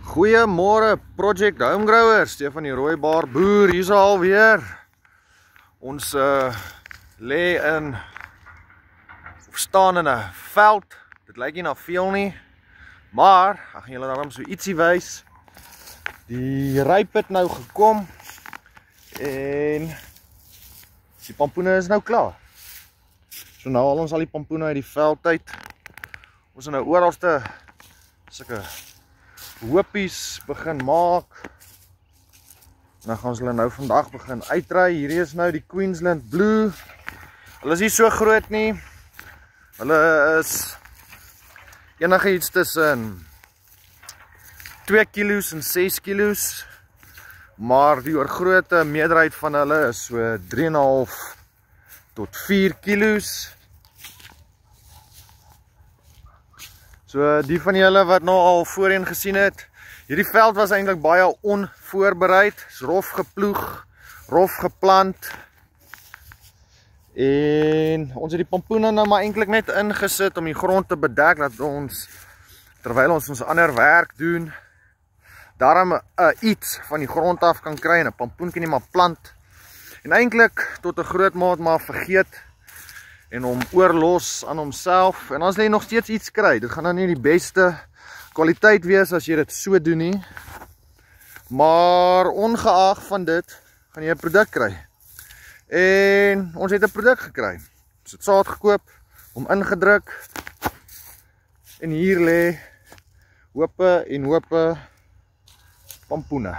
Goeiemôre Project Homegrower, Stefan die Rooibaar boer, hier is alweer. Ons staan in 'n veld. Dit lyk nie na veel nie, maar ek gaan julle daarom so ietsie wys. Die ryp het nou gekom en die pampoene is nou klaar. So nou al ons al die pampoene uit die veld uit. Ons het nou oralste sulke hoopies begin maak. Dan gaan ons hulle nou vandag begin uitry. Hierdie is nou die Queensland Blue. Hulle is nie so groot nie. Hulle is enige iets tussen 2 kilos en 6 kilos. Maar die oorgrootte meerderheid van hulle is so 3,5 tot 4 kilos. So die van julle wat nou al voorheen gesien het, hierdie veld was eintlik baie onvoorbereid, is rof geploeg, rof geplant. En ons het die pampoene nou maar eintlik net ingesit om die grond te bedek, dat ons, terwyl ons ander werk doen, daarom iets van die grond af kan kry en 'n pampoen kan jy maar plant. En eintlik tot 'n groot maat maar vergeet en hom oorlos aan homself, en dan sal jy nog steeds iets kry. Dit gaan nou nie die beste kwaliteit wees as jy dit so doen nie, maar ongeag van dit gaan jy 'n produk kry. En ons het 'n produk gekry. Ons het saad gekoop, hom ingedruk, en hier lê hoope en hoope pampoene.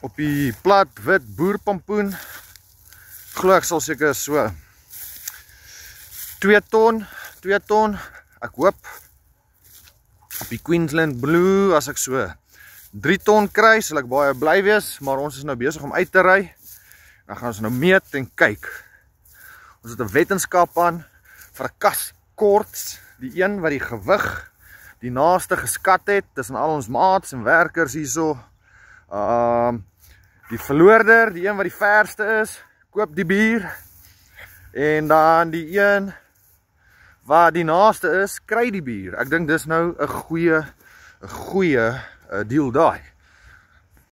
Op die plat wit boerpampoen, glo ek sal seker so 2 ton. Ek hoop op die Queensland Blue, as ek so 3 ton kry, sal ek baie bly wees, maar ons is nou besig om uit te ry. Dan gaan ons nou meet en kyk. Ons het 'n wetenskap aan vir 'n kaskorts, die een wat die gewig die naaste geskat het tussen al ons maats en werkers hierso. Die verloorder, die een wat die verste is, koop die bier, en dan die een wat die naaste is, kry die bier. Ek dink dis nou 'n goeie deal daai.